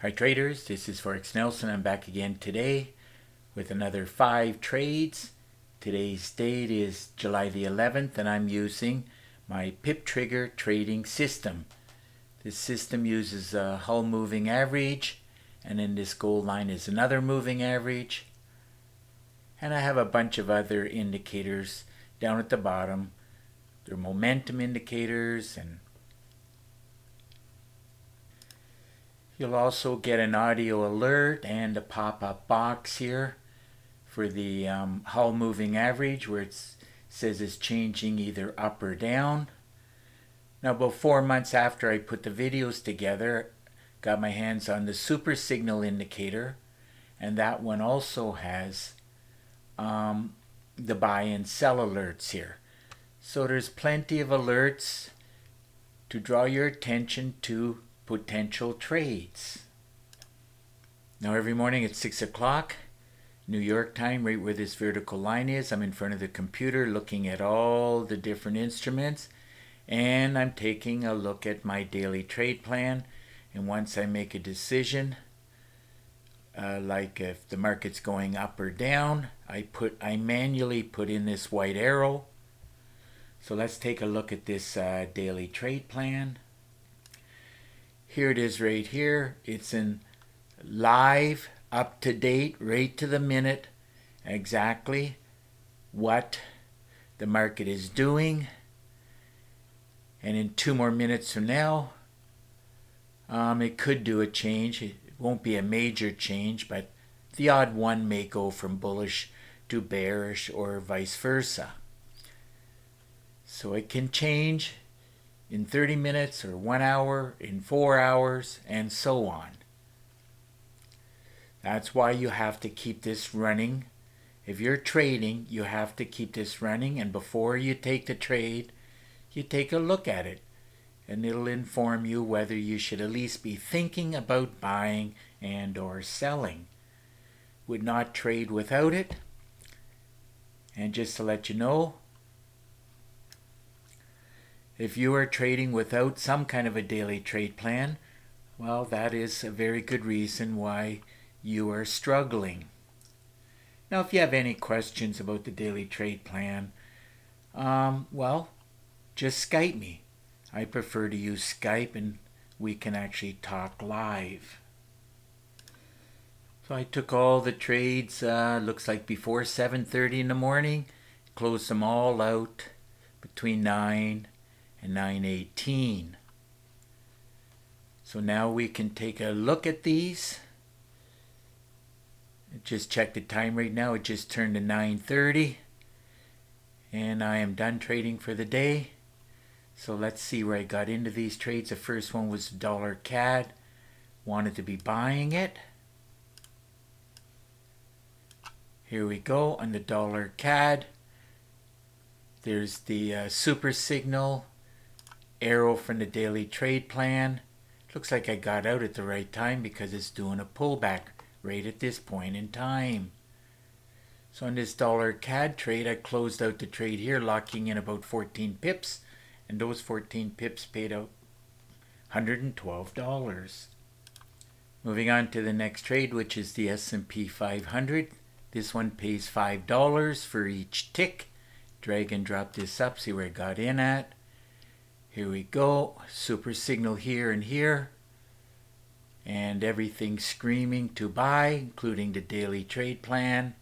Hi traders, this is Forex Nelson. I'm back again today with another 5 trades. Today's date is July the 11th and I'm using my PIP trigger trading system. This system uses a Hull moving average, and in this gold line is another moving average. And I have a bunch of other indicators down at the bottom. They're momentum indicators, and you'll also get an audio alert and a pop-up box here for the Hull moving average where it says it's changing either up or down. Now about 4 months after I put the videos together, got my hands on the super signal indicator, and that one also has the buy and sell alerts here. So there's plenty of alerts to draw your attention to potential trades. Now every morning at 6 o'clock New York time, right where this vertical line is, I'm in front of the computer looking at all the different instruments, and I'm taking a look at my daily trade plan. And once I make a decision, like if the market's going up or down, I manually put in this white arrow. So let's take a look at this daily trade plan. Here it is right here. It's in live, up to date, right to the minute, exactly what the market is doing. And in 2 more minutes from now, it could do a change. It won't be a major change, but the odd one may go from bullish to bearish or vice versa. So it can change in 30 minutes or 1 hour, in 4 hours, and so on. That's why you have to keep this running. If you're trading, you have to keep this running, and before you take the trade, you take a look at it, and it'll inform you whether you should at least be thinking about buying and or selling. Would not trade without it. And just to let you know, if you are trading without some kind of a daily trade plan, well, that is a very good reason why you are struggling. Now, if you have any questions about the daily trade plan, well, just Skype me. I prefer to use Skype, and we can actually talk live. So I took all the trades, looks like before 7:30 in the morning, closed them all out between 9 and 9:18. So now we can take a look at these. Just check the time right now. It just turned to 9:30, and I am done trading for the day. So let's see where I got into these trades. The first one was dollar CAD. Wanted to be buying it. Here we go on the dollar CAD. There's the super signal arrow from the daily trade plan. Looks like I got out at the right time because it's doing a pullback right at this point in time. So on this dollar CAD trade, I closed out the trade here, locking in about 14 pips, and those 14 pips paid out $112. Moving on to the next trade, which is the S&P 500. This one pays $5 for each tick. Drag and drop this up, see where I got in at. Here we go, super signal here and here, and everything screaming to buy, including the daily trade plan.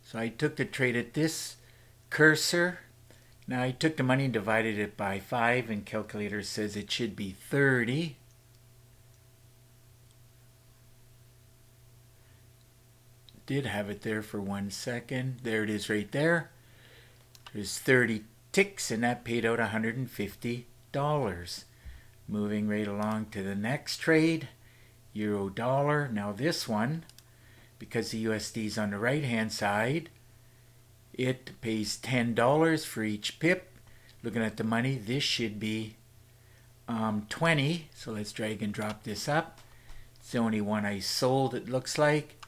So I took the trade at this cursor. Now I took the money and divided it by 5, and calculator says it should be 30. Did have it there for 1 second. There it is right there. There's 30 ticks, and that paid out $150. Moving right along to the next trade, euro dollar. Now this one, because the USD is on the right hand side, it pays $10 for each pip. Looking at the money, this should be 20. So let's drag and drop this up. It's the only one I sold, it looks like.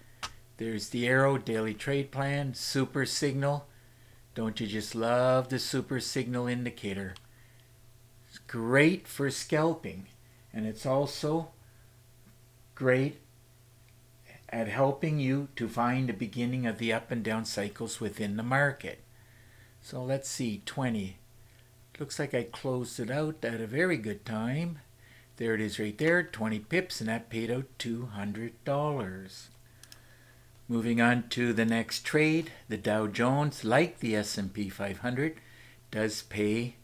There's the arrow, daily trade plan, super signal. Don't you just love the super signal indicator? It's great for scalping. and it's also great at helping you to find the beginning of the up and down cycles within the market. So let's see, 20. Looks like I closed it out at a very good time. There it is right there, 20 pips, and that paid out $200. Moving on to the next trade, the Dow Jones, like the S&P 500, does pay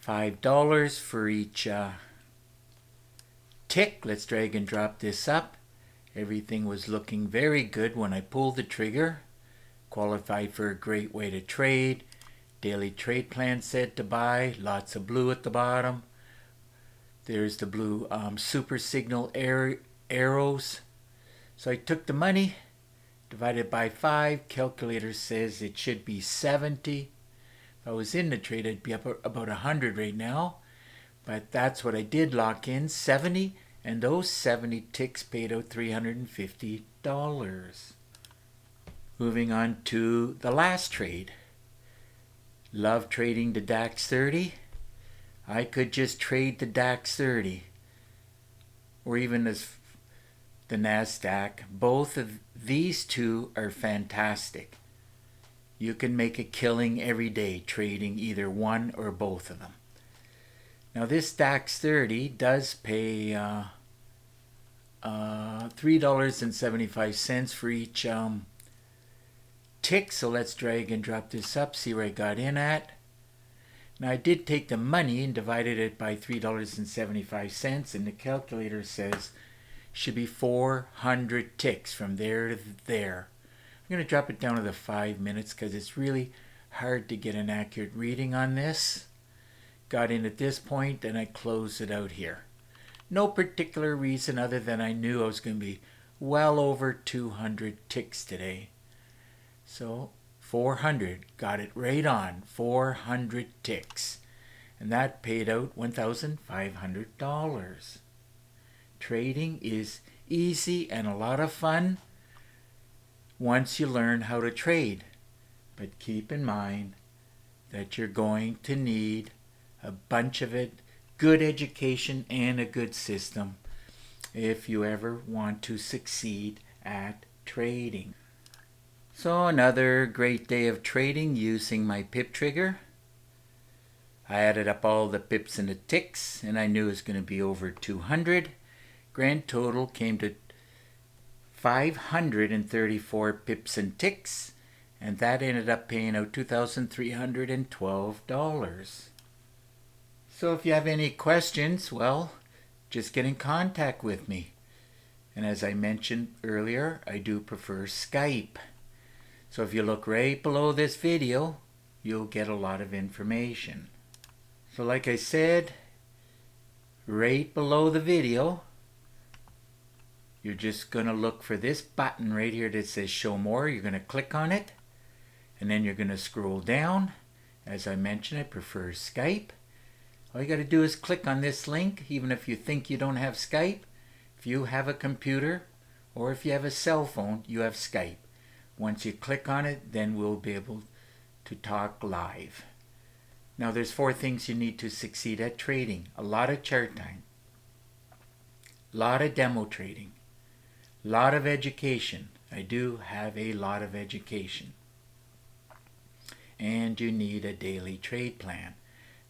$5 for each tick. Let's drag and drop this up. Everything was looking very good when I pulled the trigger. Qualified for a great way to trade. Daily trade plan said to buy. Lots of blue at the bottom. There's the blue super signal arrows. So I took the money, divided by 5. Calculator says it should be 70. If I was in the trade, I'd be up about 100 right now. But that's what I did lock in, 70. And those 70 ticks paid out $350. Moving on to the last trade. Love trading the DAX 30. I could just trade the DAX 30 or even the NASDAQ. Both of these two are fantastic. You can make a killing every day trading either one or both of them. Now this DAX 30 does pay $3.75 for each tick. So let's drag and drop this up, see where I got in at. Now I did take the money and divided it by $3.75, and the calculator says should be 400 ticks from there to there. I'm going to drop it down to the 5 minutes because it's really hard to get an accurate reading on this. Got in at this point and I closed it out here. No particular reason other than I knew I was going to be well over 200 ticks today. So 400, got it right on, 400 ticks. And that paid out $1,500. Trading is easy and a lot of fun once you learn how to trade. But keep in mind that you're going to need a bunch of it, good education and a good system if you ever want to succeed at trading. So another great day of trading using my PIP trigger. I added up all the pips and the ticks and I knew it was going to be over 200. Grand total came to 534 pips and ticks, and that ended up paying out $2,312. So if you have any questions, well, just get in contact with me. And as I mentioned earlier, I do prefer Skype. So if you look right below this video, you'll get a lot of information. So like I said, right below the video, you're just going to look for this button right here that says show more. You're going to click on it, and then you're going to scroll down. As I mentioned, I prefer Skype. All you got to do is click on this link, even if you think you don't have Skype. If you have a computer or if you have a cell phone, you have Skype. Once you click on it, then we'll be able to talk live. Now there's 4 things you need to succeed at trading. A lot of chart time, a lot of demo trading, a lot of education. I do have a lot of education. And you need a daily trade plan.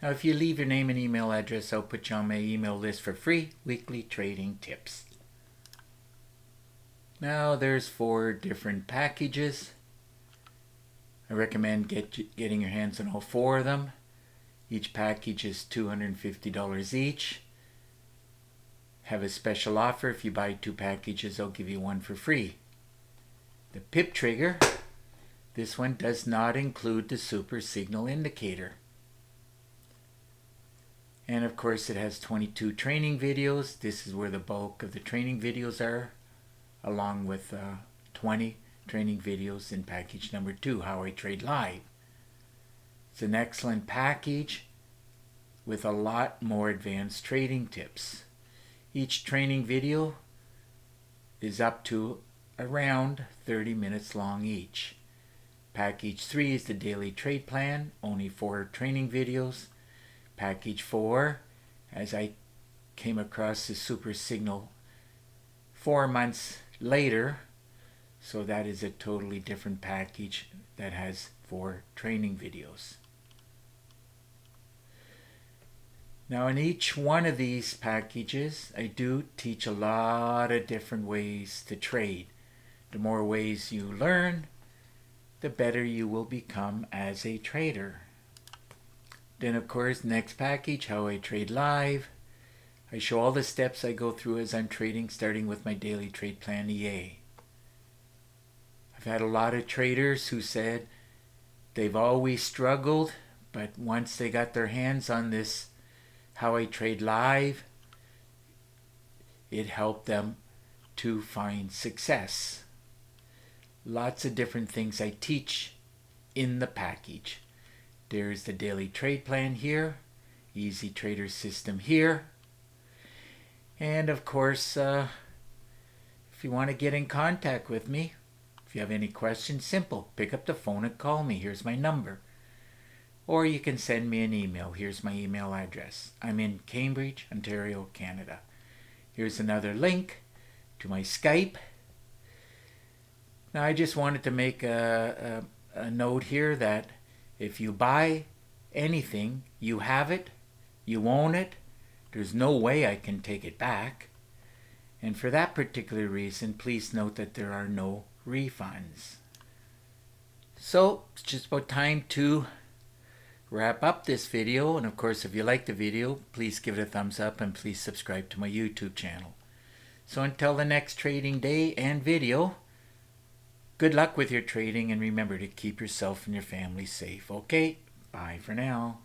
Now if you leave your name and email address, I'll put you on my email list for free weekly trading tips. Now there's 4 different packages. I recommend getting your hands on all 4 of them. Each package is $250 each. Have a special offer. If you buy 2 packages, I'll give you 1 for free. The PIP trigger, this one does not include the super signal indicator. And of course it has 22 training videos. This is where the bulk of the training videos are, along with 20 training videos in package number 2, How I Trade Live. It's an excellent package with a lot more advanced trading tips. Each training video is up to around 30 minutes long each. Package 3 is the daily trade plan, only 4 training videos. Package 4, as I came across the Super Signal 4 months later. So that is a totally different package that has 4 training videos. Now in each one of these packages, I do teach a lot of different ways to trade. The more ways you learn, the better you will become as a trader. Then of course, next package, how I trade live. I show all the steps I go through as I'm trading, starting with my daily trade plan EA. I've had a lot of traders who said they've always struggled, but once they got their hands on this how I trade live, it helped them to find success. Lots of different things I teach in the package. There's the daily trade plan here, easy trader system here, and of course if you want to get in contact with me, if you have any questions, simple, pick up the phone and call me. Here's my number. Or you can send me an email. Here's my email address. I'm in Cambridge, Ontario, Canada. Here's another link to my Skype. Now I just wanted to make a note here that if you buy anything, you have it, you own it, there's no way I can take it back. And for that particular reason, please note that there are no refunds. So it's just about time to wrap up this video. And of course, if you like the video, please give it a thumbs up and please subscribe to my YouTube channel. So until the next trading day and video, good luck with your trading, and remember to keep yourself and your family safe. Okay, bye for now.